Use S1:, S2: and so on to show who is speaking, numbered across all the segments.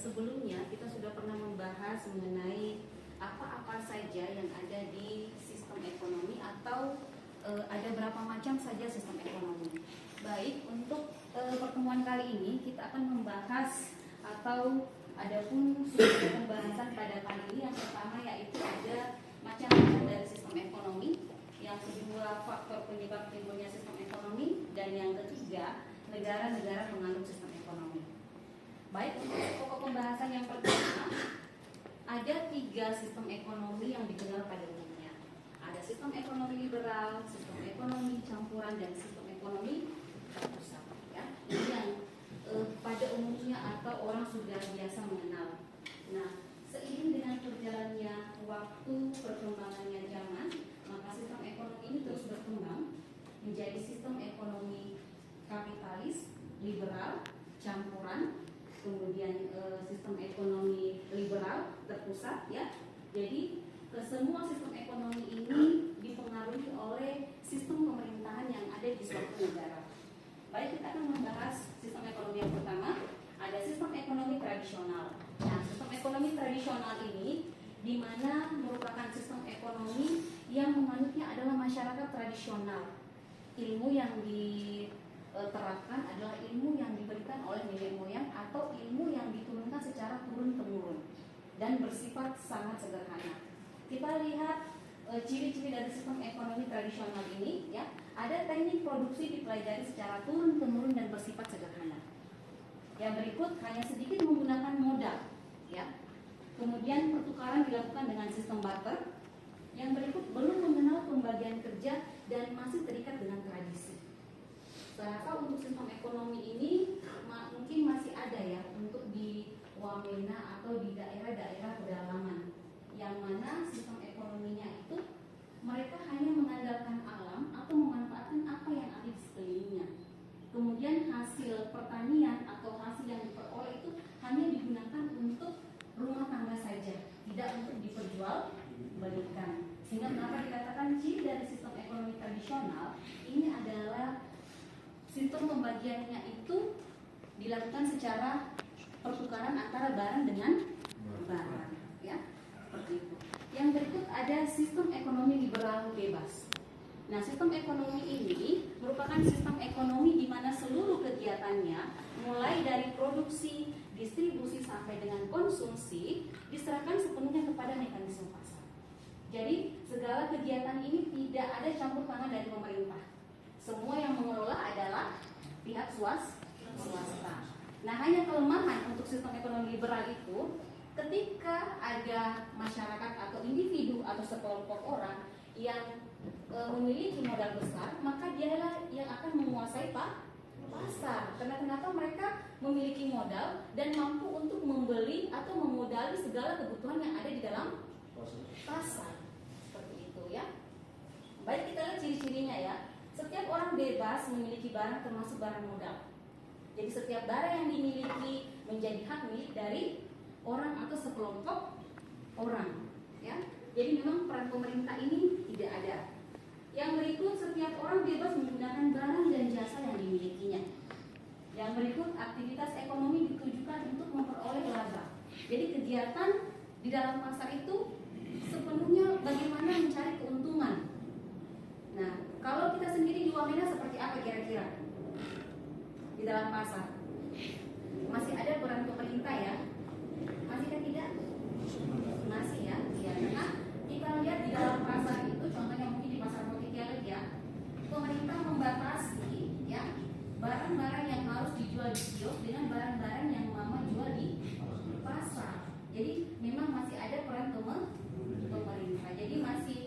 S1: sebelumnya kita sudah pernah membahas mengenai apa-apa saja yang ada di sistem ekonomi atau ada berapa macam saja sistem ekonomi. Baik, untuk pertemuan kali ini kita akan membahas atau adapun pembahasan pada kali ini yang pertama yaitu ada macam-macam dari sistem ekonomi, yang kedua faktor penyebab timbulnya sistem ekonomi, dan yang ketiga negara-negara penganut sistem ekonomi. Baik, untuk pokok pembahasan yang pertama, ada 3 sistem ekonomi yang dikenal pada umumnya. Ada sistem ekonomi liberal, sistem ekonomi campuran, dan sistem ekonomi terpusat. Ya, ini yang pada umumnya atau orang sudah biasa mengenal. Nah, seiring dengan berjalannya waktu, perkembangannya zaman, maka sistem ekonomi ini terus berkembang menjadi sistem ekonomi kapitalis, liberal, campuran, kemudian sistem ekonomi liberal terpusat, ya. Jadi semua sistem ekonomi ini dipengaruhi oleh sistem pemerintahan yang ada di suatu negara. Baik, kita akan membahas sistem ekonomi yang pertama. Ada sistem ekonomi tradisional. Nah, sistem ekonomi tradisional ini di mana merupakan sistem ekonomi yang menganutnya adalah masyarakat tradisional. Ilmu yang diterapkan adalah ilmu yang diberikan oleh nenek moyang atau ilmu yang diturunkan secara turun-temurun dan bersifat sangat sederhana. Kita lihat ciri-ciri dari sistem ekonomi tradisional ini, ya. Ada teknik produksi dipelajari secara turun-temurun dan bersifat sederhana. Yang berikut hanya sedikit menggunakan modal, ya. Kemudian pertukaran dilakukan dengan sistem barter. Yang berikut belum mengenal pembagian kerja dan masih terikat dengan tradisi. Saya rasa untuk sistem ekonomi ini mungkin masih ada ya untuk di Wamena atau di daerah-daerah pedalaman, yang mana sistem ekonominya itu mereka hanya mengandalkan alam atau memanfaatkan apa yang ada di sekelilingnya. Kemudian hasil pertanian atau hasil yang diperoleh itu hanya digunakan untuk rumah tangga saja, tidak untuk diperjualbelikan. Sehingga kenapa dikatakan ciri dari sistem ekonomi tradisional ini adalah sistem pembagiannya itu dilakukan secara pertukaran antara barang dengan barang, ya, seperti itu. Yang berikut ada sistem ekonomi liberal bebas. Nah, sistem ekonomi ini merupakan sistem ekonomi di mana seluruh kegiatannya, mulai dari produksi, distribusi sampai dengan konsumsi, diserahkan sepenuhnya kepada mekanisme pasar. Jadi, segala kegiatan ini tidak ada campur tangan dari pemerintah. Semua yang mengelola adalah pihak swasta. Nah, hanya kelemahan untuk sistem ekonomi liberal itu, ketika ada masyarakat atau individu atau sekelompok orang yang memiliki modal besar, maka dialah yang akan menguasai pasar. Karena kenapa mereka memiliki modal dan mampu untuk membeli atau memodali segala kebutuhan yang ada di dalam pasar. Seperti itu, ya. Baik, kita lihat ciri-cirinya, ya. Setiap orang bebas memiliki barang termasuk barang modal. Jadi setiap barang yang dimiliki menjadi hak milik dari orang atau sekelompok orang, ya. Jadi memang peran pemerintah ini tidak ada. Yang berikut, setiap orang bebas menggunakan barang dan jasa yang dimilikinya. Yang berikut, aktivitas ekonomi ditujukan untuk memperoleh laba. Jadi kegiatan di dalam pasar itu sepenuhnya bagaimana mencari keuntungan. Nah, kalau kita sendiri di Wamena seperti apa kira-kira di dalam pasar? Masih ada peran pemerintah, ya? Masih kan tidak? Masih, ya. Karena kita lihat di dalam pasar itu, contohnya mungkin di pasar Potikialet, ya, pemerintah membatasi, ya, barang-barang yang harus dijual di kios dengan barang-barang yang mama jual di pasar. Jadi memang masih ada peran pemerintah. Jadi masih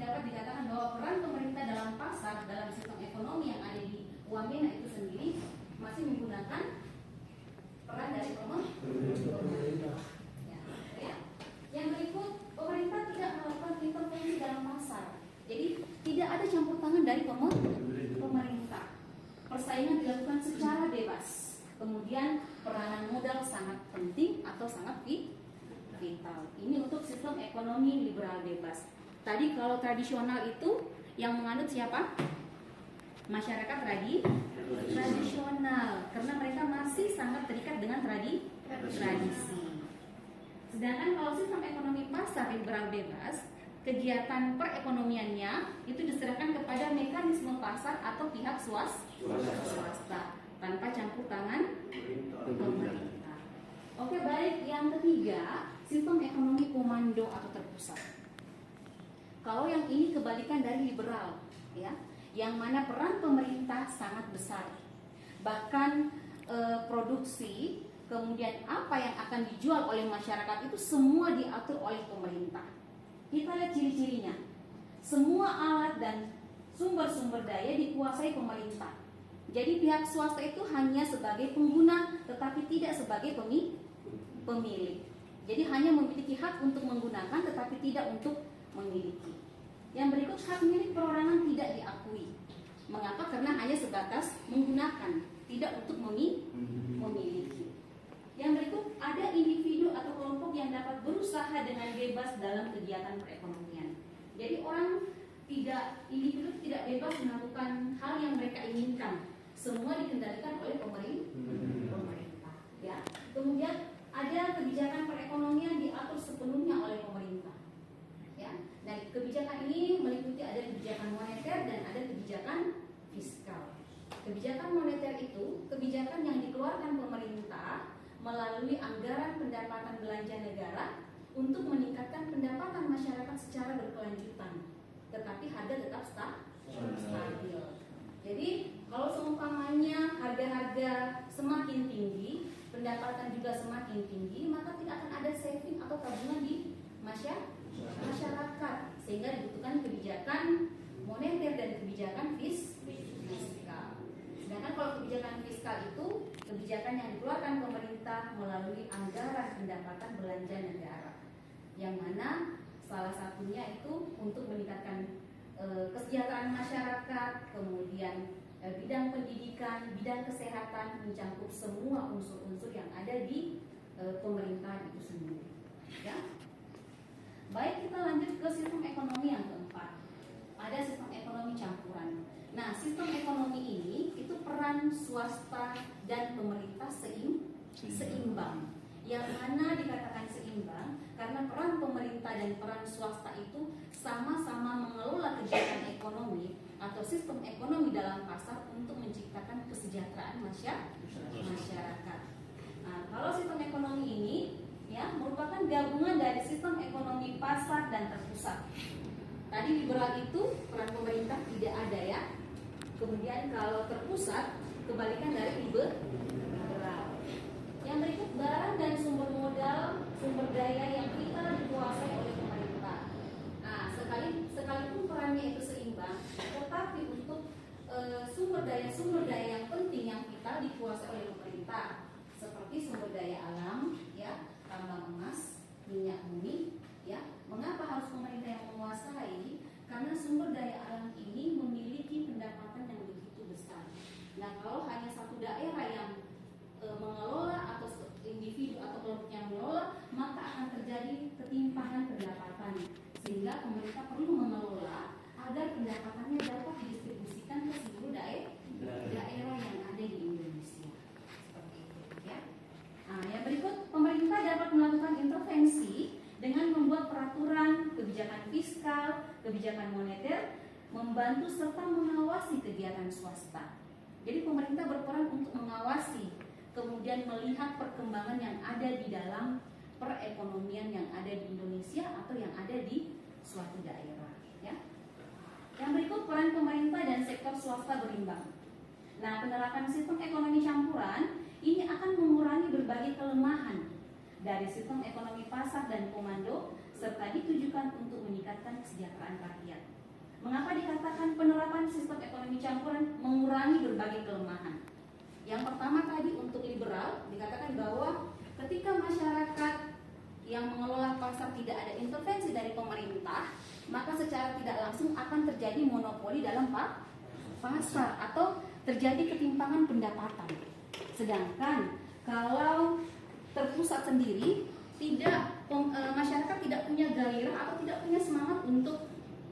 S1: dapat dikatakan bahwa peran pemerintah dalam pasar, dalam sistem ekonomi yang ada di Wamena itu sendiri masih menggunakan peran dari pemerintah. Ya. Yang berikut, pemerintah tidak melakukan intervensi dalam pasar. Jadi tidak ada campur tangan dari pemerintah. Persaingan dilakukan secara bebas. Kemudian peranan modal sangat penting atau sangat vital. Ini untuk sistem ekonomi liberal bebas. Tadi kalau tradisional itu yang menganut siapa? Masyarakat tradisional, karena mereka masih sangat terikat dengan tradisi. tradisi. Sedangkan kalau sistem ekonomi pasar liberal bebas, kegiatan perekonomiannya itu diserahkan kepada mekanisme pasar atau pihak swasta tanpa campur tangan pemerintah. Oke, baik. Yang ketiga, sistem ekonomi komando atau terpusat. Kalau yang ini kebalikan dari liberal, ya, yang mana peran pemerintah sangat besar. Bahkan produksi, kemudian apa yang akan dijual oleh masyarakat itu semua diatur oleh pemerintah. Kita lihat ciri-cirinya. Semua alat dan sumber-sumber daya dikuasai pemerintah. Jadi pihak swasta itu hanya sebagai pengguna, tetapi tidak sebagai pemilik. Jadi hanya memiliki hak untuk menggunakan, tetapi tidak untuk memiliki. Yang berikut, hak milik perorangan tidak diakui. Mengapa? Karena hanya sebatas menggunakan, tidak untuk memiliki. Yang berikut, ada individu atau kelompok yang dapat berusaha dengan bebas dalam kegiatan perekonomian. Jadi individu tidak bebas melakukan hal yang mereka inginkan. Semua dikendalikan oleh pemerintah. Ya. Kemudian ada kebijakan perekonomian diatur sepenuhnya oleh pemerintah. Ya. Dan kebijakan ini meliputi ada kebijakan moneter dan ada kebijakan fiskal. Kebijakan moneter itu kebijakan yang dikeluarkan pemerintah melalui anggaran pendapatan belanja negara untuk meningkatkan pendapatan masyarakat secara berkelanjutan, tetapi harga tetap stabil. Jadi kalau seumpamanya harga-harga semakin tinggi, pendapatan juga semakin tinggi, maka tidak akan ada saving atau tabungan di masyarakat, sehingga dibutuhkan kebijakan moneter dan kebijakan fiskal. Sedangkan kalau kebijakan fiskal itu kebijakan yang dikeluarkan pemerintah melalui anggaran pendapatan belanja negara, yang mana salah satunya itu untuk meningkatkan kesejahteraan masyarakat, kemudian bidang pendidikan, bidang kesehatan, mencakup semua unsur-unsur yang ada di pemerintah itu sendiri. Ya. Baik, kita lanjut ke sistem ekonomi yang keempat. Ada sistem ekonomi campuran. Nah, sistem ekonomi ini itu peran swasta dan pemerintah seimbang. Yang mana dikatakan seimbang karena peran pemerintah dan peran swasta itu sama-sama mengelola kegiatan ekonomi atau sistem ekonomi dalam pasar untuk menciptakan kesejahteraan masyarakat. Nah, kalau sistem ekonomi ini ya merupakan gabungan dari sistem ekonomi pasar dan terpusat. Tadi liberal itu peran pemerintah tidak ada ya. Kemudian kalau terpusat kebalikan dari liberal. Yang berikut, barang dan sumber modal, sumber daya yang vital dikuasai oleh pemerintah. Nah, sekalipun perannya itu seimbang, tetapi untuk sumber daya yang penting yang vital dikuasai oleh pemerintah, seperti sumber daya alam, ya, tambang emas, minyak bumi, ya. Mengapa harus pemerintah yang menguasai? Karena sumber daya alam ini memiliki pendapatan yang begitu besar. Nah, kalau hanya satu daerah yang mengelola atau individu atau kelompok yang mengelola, maka akan terjadi ketimpangan pendapatan. Sehingga pemerintah perlu mengelola agar pendapatannya dapat didistribusikan ke seluruh daerah yang ada di Indonesia. Seperti itu, ya. Nah, yang berikut, pemerintah dapat melakukan intervensi dengan membuat peraturan, kebijakan fiskal, kebijakan moneter, membantu serta mengawasi kegiatan swasta. Jadi pemerintah berperan untuk mengawasi, kemudian melihat perkembangan yang ada di dalam perekonomian yang ada di Indonesia atau yang ada di suatu daerah. Ya. Yang berikut, peran pemerintah dan sektor swasta berimbang. Nah, penerapan sistem ekonomi campuran ini akan mengurangi berbagai kelemahan dari sistem ekonomi pasar dan komando, serta ditujukan untuk meningkatkan kesejahteraan rakyat. Mengapa dikatakan penerapan sistem ekonomi campuran mengurangi berbagai kelemahan? Yang pertama tadi untuk liberal dikatakan bahwa ketika masyarakat yang mengelola pasar tidak ada intervensi dari pemerintah, maka secara tidak langsung akan terjadi monopoli dalam pasar atau terjadi ketimpangan pendapatan. Sedangkan kalau terpusat sendiri, masyarakat tidak punya gairah atau tidak punya semangat untuk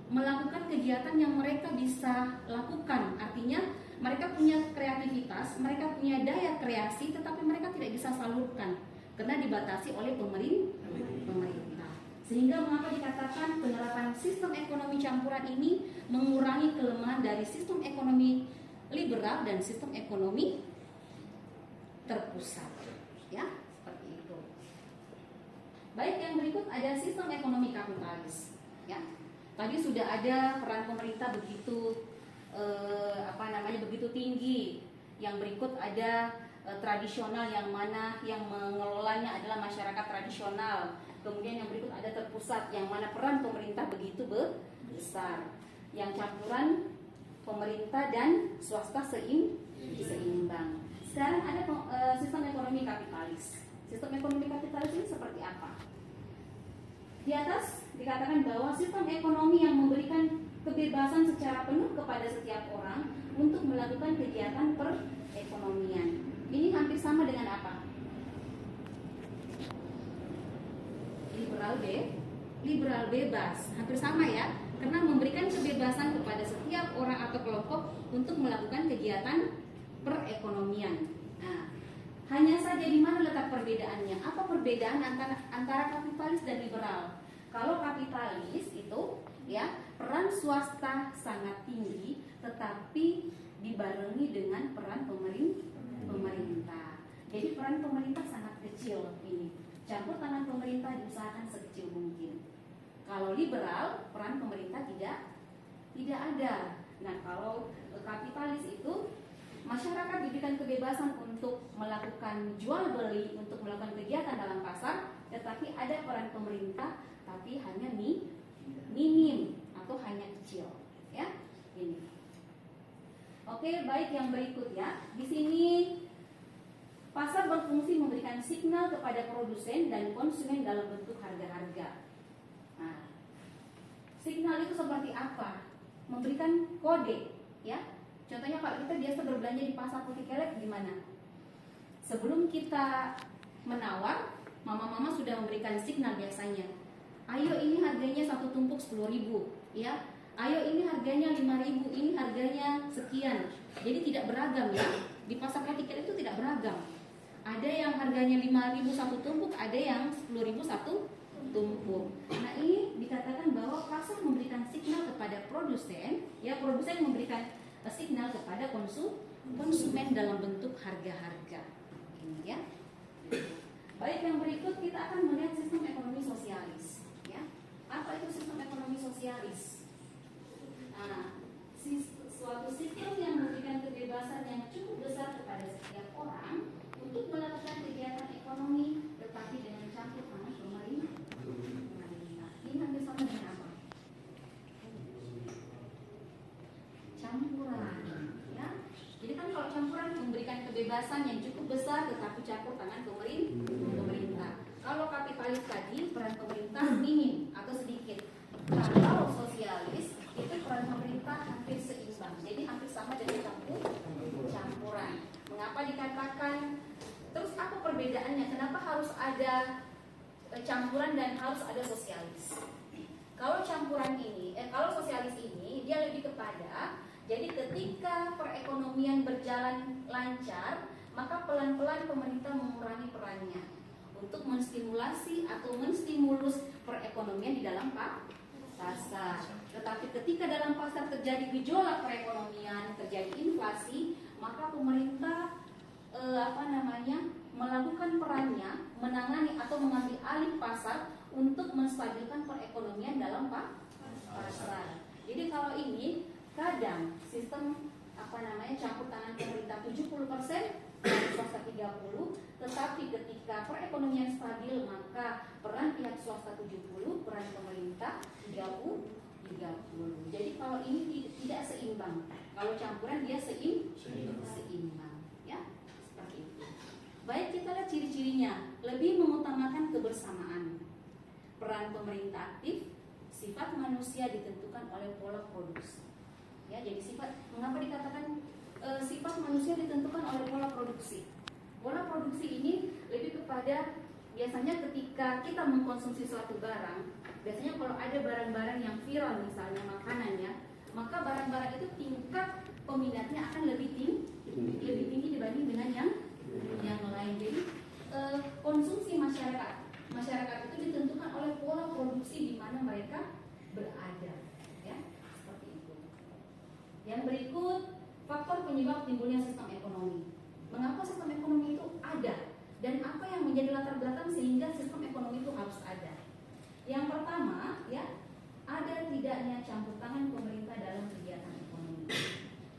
S1: melakukan kegiatan yang mereka bisa lakukan. Artinya mereka punya kreativitas, mereka punya daya kreasi, tetapi mereka tidak bisa salurkan karena dibatasi oleh pemerintah. Sehingga mengapa dikatakan penerapan sistem ekonomi campuran ini mengurangi kelemahan dari sistem ekonomi liberal dan sistem ekonomi terpusat, ya, seperti itu. Baik, yang berikut ada sistem ekonomi kapitalis, ya. Tadi sudah ada peran pemerintah begitu begitu tinggi. Yang berikut ada tradisional, yang mana yang mengelolanya adalah masyarakat tradisional. Kemudian yang berikut ada terpusat, yang mana peran pemerintah begitu besar. Yang campuran pemerintah dan swasta seimbang. Sekarang ada sistem ekonomi kapitalis. Sistem ekonomi kapitalis ini seperti apa? Di atas dikatakan bahwa sistem ekonomi yang memberikan kebebasan secara penuh kepada setiap orang untuk melakukan kegiatan perekonomian. Ini hampir sama dengan apa? Liberal bebas, hampir sama ya, karena memberikan kebebasan kepada setiap orang atau kelompok untuk melakukan kegiatan perekonomian. Nah, hanya saja di mana letak perbedaannya? Apa perbedaan antara kapitalis dan liberal? Kalau kapitalis itu, ya, peran swasta sangat tinggi, tetapi dibarengi dengan peran pemerintah. Jadi peran pemerintah sangat kecil ini. Campur tangan pemerintah diusahakan sekecil mungkin. Kalau liberal, peran pemerintah tidak ada. Nah, kalau kapitalis itu masyarakat diberikan kebebasan untuk melakukan jual beli, untuk melakukan kegiatan dalam pasar, tetapi ada peran pemerintah, tapi hanya minim atau hanya kecil, ya. Ini. Oke, baik, yang berikut ya. Di sini pasar berfungsi memberikan signal kepada produsen dan konsumen dalam bentuk harga-harga. Nah, signal itu seperti apa? Memberikan kode, ya. Contohnya kalau kita biasa berbelanja di pasar putih kelek gimana? Sebelum kita menawar, mama-mama sudah memberikan signal biasanya. Ayo, ini harganya satu tumpuk 10.000, ya. Ayo, ini harganya 5.000, ini harganya sekian. Jadi tidak beragam ya. Di pasar putih kelek itu tidak beragam. Ada yang harganya 5.000 satu tumpuk, ada yang 10.000 satu tumpuk. Nah, ini dikatakan bahwa pasar memberikan signal kepada produsen, ya, produsen memberikan signal kepada konsumen dalam bentuk harga-harga. Ini ya. Baik, yang berikut kita akan melihat sistem ekonomi sosialis, ya. Apa itu sistem ekonomi sosialis? Nah, suatu sistem yang memberikan kebebasan yang cukup besar kepada setiap orang untuk melakukan kegiatan ekonomi, tetapi dengan campur tangan pemerintah. Ini hampir sama dengan apa? Campuran, ya. Jadi kan kalau campuran memberikan kebebasan yang cukup besar, tetapi campur tangan pemerintah. Kalau kapitalis tadi peran pemerintah minim atau sedikit. Kalau sosialis itu peran pemerintah hampir seimbang. Jadi hampir sama dengan campuran. Mengapa dikatakan? Terus apa perbedaannya? Kenapa harus ada campuran dan harus ada sosialis? Kalau campuran ini, kalau sosialis ini dia lebih kepada, jadi ketika perekonomian berjalan lancar, maka pelan-pelan pemerintah mengurangi perannya untuk menstimulasi atau menstimulus perekonomian di dalam pasar. Tetapi ketika dalam pasar terjadi gejolak perekonomian, terjadi inflasi, maka pemerintah melakukan perannya, menangani atau mengambil alih pasar untuk menstabilkan perekonomian dalam pasar. Jadi kalau ini kadang sistem campur tangan pemerintah 70%, swasta 30%, tetapi ketika perekonomian stabil maka peran pihak swasta 70%, peran pemerintah 30%. Jadi kalau ini tidak seimbang. Kalau campuran dia seimbang, ya. Seperti itu. Baik, kita lihat ciri-cirinya. Lebih mengutamakan kebersamaan. Peran pemerintah aktif, sifat manusia ditentukan oleh pola produksi. Ya, jadi mengapa dikatakan sifat manusia ditentukan oleh pola produksi? Pola produksi ini lebih kepada biasanya ketika kita mengkonsumsi suatu barang, biasanya kalau ada barang-barang yang viral misalnya makanannya, maka barang-barang itu tingkat peminatnya akan lebih tinggi dibanding dengan yang lain. Jadi konsumsi mereka berada, ya, seperti itu. Yang berikut, faktor penyebab timbulnya sistem ekonomi. Mengapa sistem ekonomi itu ada dan apa yang menjadi latar belakang sehingga sistem ekonomi itu harus ada? Yang pertama, ya, ada tidaknya campur tangan pemerintah dalam kegiatan ekonomi.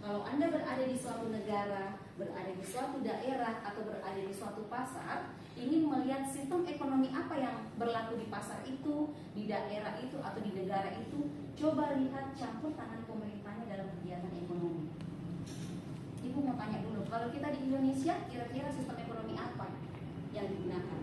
S1: Kalau Anda berada di suatu negara, berada di suatu daerah, atau berada di suatu pasar, ingin melihat sistem ekonomi apa yang berlaku di pasar itu, di daerah itu, atau di negara itu, coba lihat campur tangan pemerintahnya dalam kegiatan ekonomi. Ibu mau tanya dulu, kalau kita di Indonesia, kira-kira sistem ekonomi apa yang digunakan?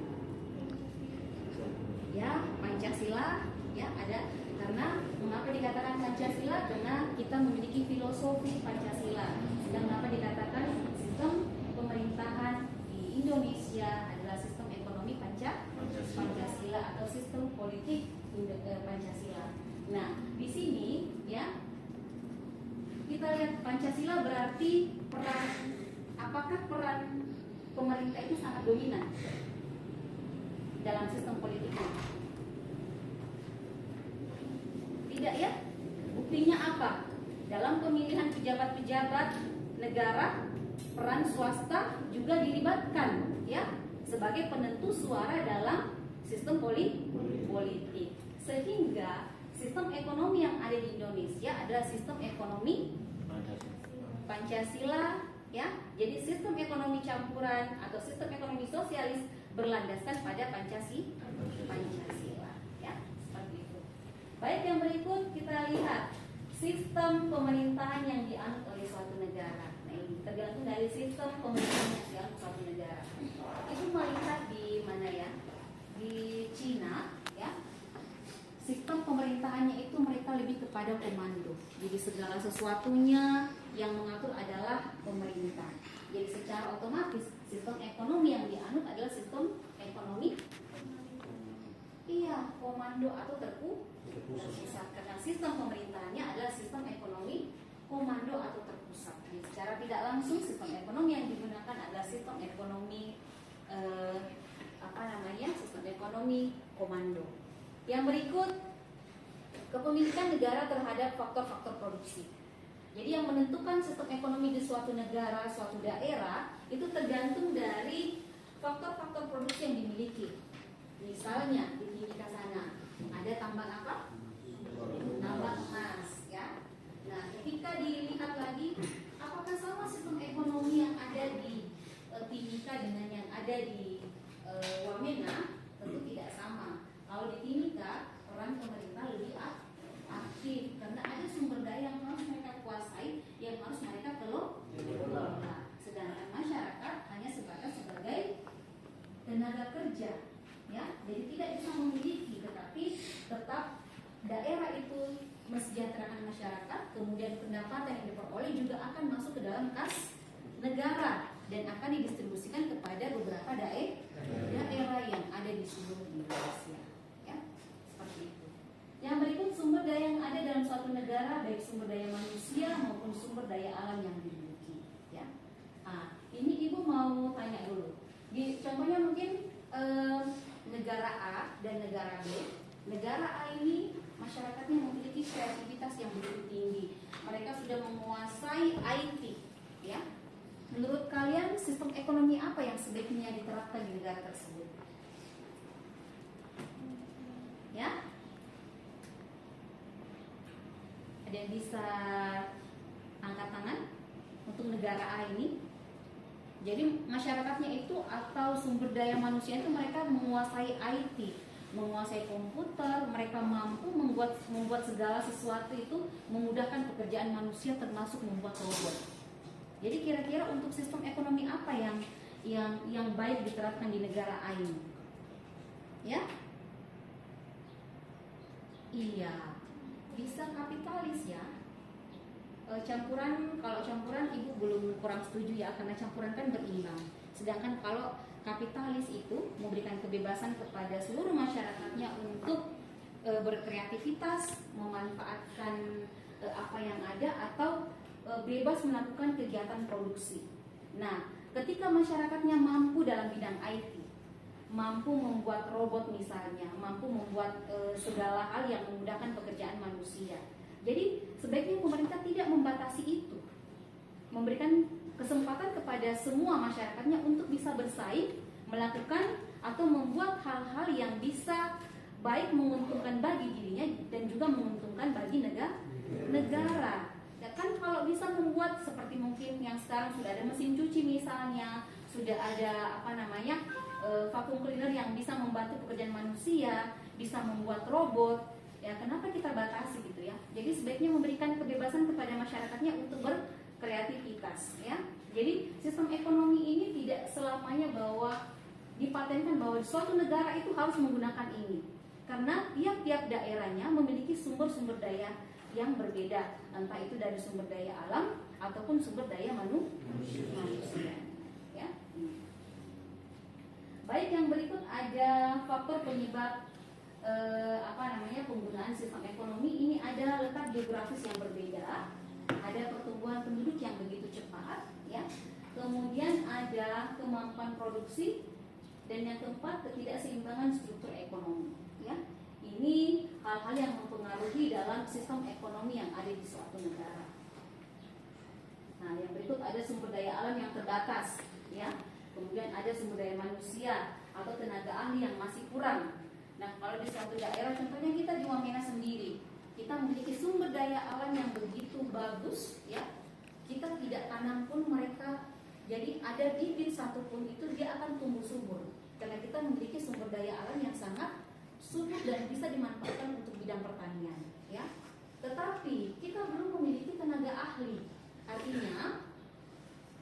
S1: Ya, Pancasila, ya ada. Karena mengapa dikatakan Pancasila? Karena kita memiliki filosofi Pancasila. Dan mengapa dikatakan sistem pemerintahan di Indonesia adalah sistem ekonomi Pancasila atau sistem politik Pancasila. Nah, di sini ya kita lihat Pancasila berarti apakah peran pemerintah itu sangat dominan dalam sistem politiknya? Tidak, ya? Buktinya apa? Dalam pemilihan pejabat-pejabat negara, peran swasta juga dilibatkan, ya, sebagai penentu suara dalam sistem politik. Sehingga sistem ekonomi yang ada di Indonesia adalah sistem ekonomi Pancasila, ya. Jadi sistem ekonomi campuran atau sistem ekonomi sosialis berlandaskan pada Pancasila, ya, seperti itu. Baik, yang berikut kita lihat sistem pemerintahan yang dianut oleh suatu negara. Nah, ini tergantung dari sistem pemerintahan yang dianut suatu negara. Itu melihat di mana, ya? Di Cina, ya. Sistem pemerintahannya itu mereka lebih kepada komando. Jadi segala sesuatunya yang mengatur adalah pemerintah. Jadi secara otomatis sistem ekonomi yang dianut adalah sistem ekonomi komando atau terpusat. Karena sistem pemerintahannya adalah sistem ekonomi komando atau terpusat. Jadi secara tidak langsung sistem ekonomi yang digunakan adalah sistem ekonomi sistem ekonomi komando. Yang berikut, kepemilikan negara terhadap faktor-faktor produksi. Jadi yang menentukan sistem ekonomi di suatu negara, suatu daerah itu tergantung dari faktor-faktor produksi yang dimiliki. Misalnya di Timika sana ada tambang apa? Tambang emas, ya. Nah, ketika dilihat lagi, apakah sama sistem ekonomi yang ada di Timika dengan yang ada di Wamena? Tentu tidak sama. Kalau di Timika, peran pemerintah lebih aktif karena ada sumber daya yang harus mereka kuasai, yang harus mereka kelola. Sedangkan masyarakat hanya sebatas sebagai tenaga kerja, ya. Jadi tidak bisa memiliki, tetapi tetap daerah itu mesejahterakan masyarakat, kemudian pendapatan yang diperoleh juga akan masuk ke dalam kas negara dan akan didistribusikan kepada beberapa daerah yang ada di seluruh Indonesia, ya. Seperti itu. Yang berikut, sumber daya yang ada dalam suatu negara, baik sumber daya manusia maupun sumber daya alam yang dimiliki, ya. Nah, ini Ibu mau tanya dulu. Contohnya mungkin negara A dan negara B. Negara A ini masyarakatnya memiliki kreativitas yang begitu tinggi. Mereka sudah menguasai IT, ya. Menurut kalian sistem ekonomi apa yang sebaiknya diterapkan di negara tersebut? Ya? Ada yang bisa angkat tangan untuk negara A ini? Jadi masyarakatnya itu atau sumber daya manusia itu mereka menguasai IT, menguasai komputer, mereka mampu membuat segala sesuatu itu memudahkan pekerjaan manusia termasuk membuat robot. Jadi kira-kira untuk sistem ekonomi apa yang baik diterapkan di negara A ini? Ya? Iya, bisa kapitalis, ya. Kalau campuran Ibu belum kurang setuju, ya, karena campuran kan berimbang. Sedangkan kalau kapitalis itu memberikan kebebasan kepada seluruh masyarakatnya untuk berkreativitas, memanfaatkan apa yang ada atau bebas melakukan kegiatan produksi. Nah, ketika masyarakatnya mampu dalam bidang IT, mampu membuat robot misalnya, mampu membuat segala hal yang memudahkan pekerjaan manusia. Jadi sebaiknya pemerintah tidak membatasi itu, memberikan kesempatan kepada semua masyarakatnya untuk bisa bersaing, melakukan atau membuat hal-hal yang bisa baik menguntungkan bagi dirinya dan juga menguntungkan bagi negara. Ya kan, kalau bisa membuat seperti mungkin yang sekarang sudah ada mesin cuci misalnya, sudah ada vacuum cleaner yang bisa membantu pekerjaan manusia, bisa membuat robot. Ya, kenapa kita batasi gitu ya? Jadi sebaiknya memberikan kebebasan kepada masyarakatnya untuk berkreativitas ya. Jadi sistem ekonomi ini tidak selamanya bahwa dipatenkan bahwa suatu negara itu harus menggunakan ini. Karena tiap-tiap daerahnya memiliki sumber-sumber daya yang berbeda, entah itu dari sumber daya alam ataupun sumber daya manusia. Ya. Baik, yang berikut ada faktor penyebab penggunaan sistem ekonomi. Ini ada letak geografis yang berbeda, ada pertumbuhan penduduk yang begitu cepat, ya. Kemudian ada kemampuan produksi, dan yang keempat ketidakseimbangan struktur ekonomi, ya. Ini hal-hal yang mempengaruhi dalam sistem ekonomi yang ada di suatu negara. Nah, yang berikut ada sumber daya alam yang terbatas, ya. Kemudian ada sumber daya manusia atau tenaga ahli yang masih kurang. Nah, kalau di suatu daerah, contohnya kita di Wamena sendiri, kita memiliki sumber daya alam yang begitu bagus, ya. Kita tidak tanam pun mereka, jadi ada bibit satu pun itu dia akan tumbuh subur, karena kita memiliki sumber daya alam yang sangat subur dan bisa dimanfaatkan untuk bidang pertanian, ya. Tetapi kita belum memiliki tenaga ahli, artinya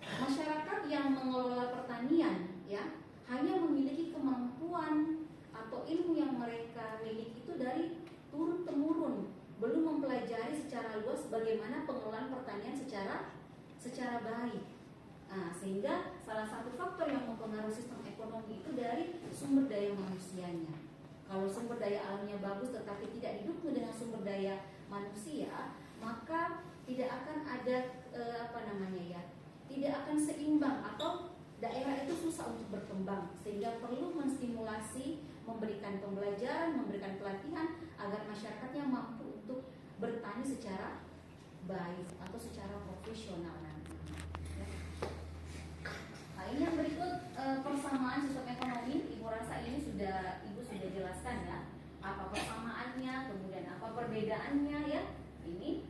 S1: masyarakat yang mengelola pertanian, ya, hanya memiliki kemampuan atau ilmu yang mereka miliki itu dari turun temurun, belum mempelajari secara luas bagaimana pengelolaan pertanian secara baik. Nah, sehingga salah satu faktor yang mempengaruhi sistem ekonomi itu dari sumber daya manusianya. Kalau sumber daya alamnya bagus tetapi tidak didukung dengan sumber daya manusia, maka tidak akan ada tidak akan seimbang atau daerah itu susah untuk berkembang, sehingga perlu menstimulasi, memberikan pembelajaran, memberikan pelatihan agar masyarakatnya mampu untuk bertani secara baik atau secara profesional nanti. Ya. Nah, ini yang berikut persamaan sistem ekonomi. Ibu rasa ini Ibu sudah jelaskan ya, apa persamaannya, kemudian apa perbedaannya ya. Ini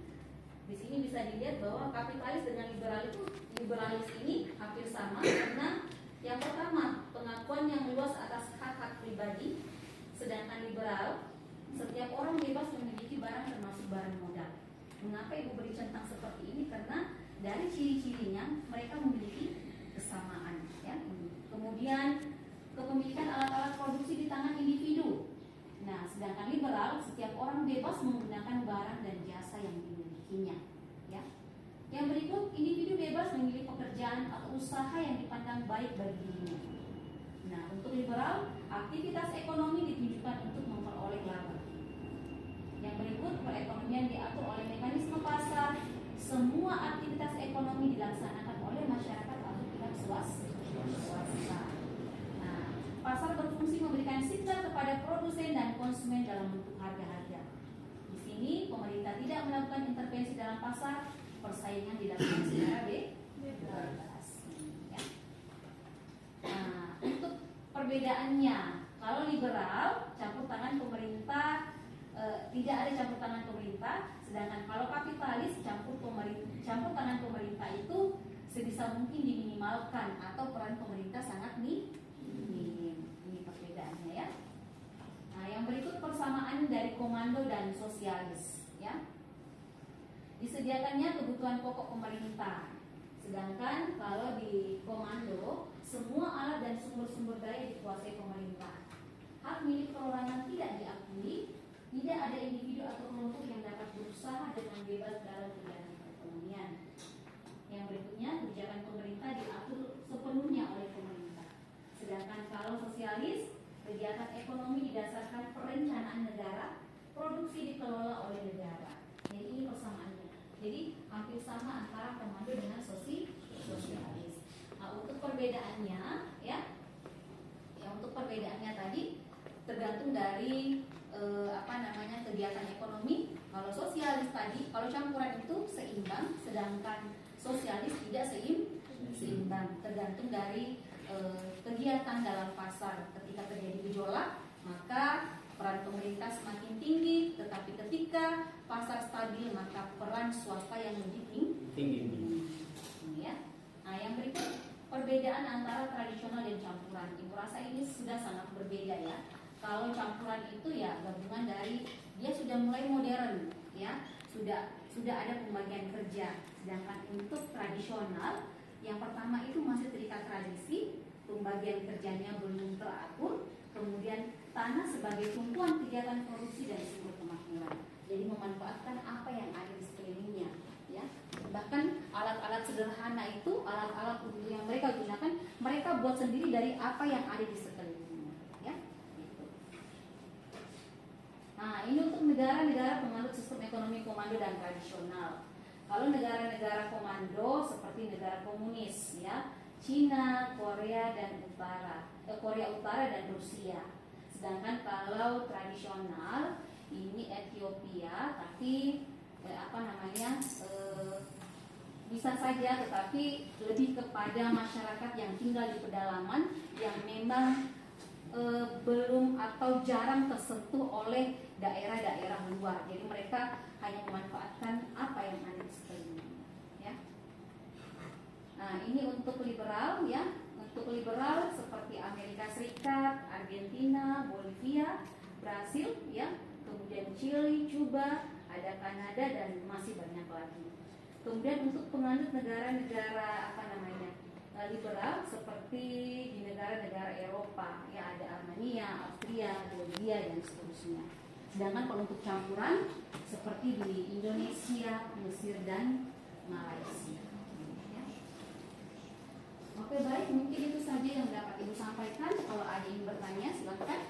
S1: di sini bisa dilihat bahwa kapitalis dengan liberalis ini hampir sama, karena yang pertama pengakuan yang luas atas hak-hak pribadi, sedangkan liberal setiap orang bebas memiliki barang termasuk barang modal. Mengapa Ibu beri centang seperti ini? Karena dari ciri-cirinya mereka memiliki kesamaan, ya. Kemudian kepemilikan alat-alat produksi di tangan individu. Nah, sedangkan liberal setiap orang bebas menggunakan barang dan jasa yang dimilikinya, ya. Yang berikut, individu bebas memilih pekerjaan atau usaha yang dipandang baik bagi dirinya. Nah, untuk liberal, aktivitas ekonomi ditujukan untuk memperoleh laba. Yang berikut, perekonomian diatur oleh mekanisme pasar. Semua aktivitas ekonomi dilaksanakan oleh masyarakat atau pihak swasta. Nah, pasar berfungsi memberikan signal kepada produsen dan konsumen dalam bentuk harga-harga. Di sini pemerintah tidak melakukan intervensi dalam pasar, persaingan dilakukan secara bebas. Ya. Nah, untuk perbedaannya, kalau liberal campur tangan pemerintah, tidak ada campur tangan pemerintah, sedangkan kalau kapitalis campur tangan pemerintah itu sebisa mungkin diminimalkan atau peran pemerintah sangat minim. Ini perbedaannya ya. Nah, yang berikut persamaan dari komando dan sosialis, ya. Disediakannya kebutuhan pokok pemerintah, sedangkan kalau di komando semua alat dan sumber-sumber daya dikuasai pemerintah. Hak milik perorangan tidak diakui, tidak ada individu atau kelompok yang dapat berusaha dengan bebas dalam kegiatan perekonomian. Yang berikutnya, kebijakan pemerintah diatur sepenuhnya oleh pemerintah. Sedangkan kalau sosialis, kegiatan ekonomi didasarkan perencanaan negara, produksi dikelola oleh negara. Jadi ini persamaannya. Jadi hampir sama antara komando dengan sosialis. Nah, untuk perbedaannya, ya, untuk perbedaannya dari kegiatan ekonomi. Kalau sosialis tadi, kalau campuran itu seimbang, sedangkan sosialis tidak seimbang, tergantung dari kegiatan dalam pasar. Ketika terjadi gejolak, maka peran pemerintah semakin tinggi, tetapi ketika pasar stabil, maka peran swasta yang lebih tinggi. Ya. Nah, yang berikut perbedaan antara tradisional dan campuran. Ibu rasa ini sudah sangat berbeda ya. Kalau campuran itu ya gabungan dari, dia sudah mulai modern ya, sudah ada pembagian kerja. Sedangkan untuk tradisional, yang pertama itu masih terikat tradisi, pembagian kerjanya belum teratur, kemudian tanah sebagai tumpuan kegiatan produksi dan sumber kemakmuran. Jadi memanfaatkan apa yang ada di sekelilingnya ya. Bahkan alat-alat sederhana itu, alat-alat yang mereka gunakan, mereka buat sendiri dari apa yang ada di sekelilingnya ya. Nah, ini untuk negara-negara penganut sistem ekonomi komando dan tradisional. Kalau negara-negara komando seperti negara komunis ya, Cina, Korea Utara dan Rusia. Sedangkan kalau tradisional ini Ethiopia, tapi bisa saja, tetapi lebih kepada masyarakat yang tinggal di pedalaman yang memang belum atau jarang tersentuh oleh daerah-daerah luar. Jadi mereka hanya memanfaatkan apa yang ada di sekelilingnya. Ya. Nah, ini untuk liberal ya. Untuk liberal seperti Amerika Serikat, Argentina, Bolivia, Brasil ya, kemudian Chili, Cuba, ada Kanada dan masih banyak lagi. Kemudian untuk penganut negara-negara liberal seperti di negara-negara Eropa ya, ada Armenia, Austria, Belgia dan seterusnya. Sedangkan kalau untuk campuran seperti di Indonesia, Mesir dan Malaysia. Ya. Oke, baik, mungkin itu saja yang dapat Ibu sampaikan. Kalau ada yang bertanya silakan.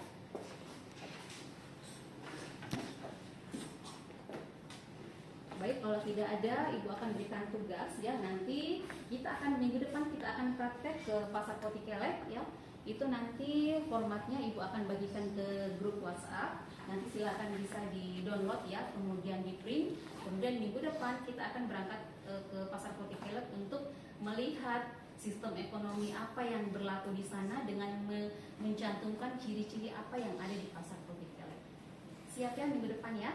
S1: Baik, kalau tidak ada, Ibu akan berikan tugas ya. Nanti minggu depan kita akan praktek ke Pasar Potikelek ya. Itu nanti formatnya Ibu akan bagikan ke grup WhatsApp. Nanti silakan bisa di-download ya, kemudian di-print. Kemudian minggu depan kita akan berangkat ke Pasar Potikelek untuk melihat sistem ekonomi apa yang berlaku di sana dengan mencantumkan ciri-ciri apa yang ada di Pasar Potikelek. Siap ya minggu depan ya?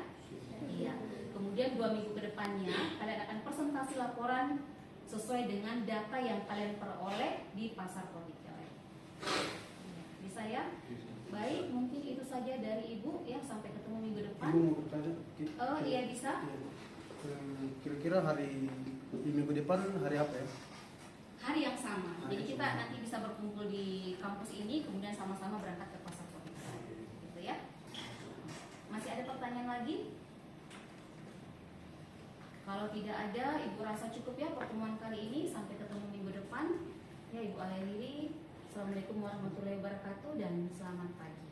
S1: Iya. Kemudian 2 minggu ke depannya kalian akan presentasi laporan sesuai dengan data yang kalian peroleh di Pasar Potikelek. Bisa ya? Baik, mungkin itu saja dari Ibu ya, sampai ketemu minggu depan.
S2: Ibu mau bertanya?
S1: Oh iya, bisa.
S2: Kira-kira di minggu depan hari apa ya?
S1: Hari yang sama. Jadi kita nanti bisa berkumpul di kampus ini, kemudian sama-sama berangkat ke Pasar Potikelek. Gitu ya. Masih ada pertanyaan lagi? Kalau tidak ada, Ibu rasa cukup ya pertemuan kali ini. Sampai ketemu minggu depan. Ya, Ibu akhiri. Assalamualaikum warahmatullahi wabarakatuh dan selamat pagi.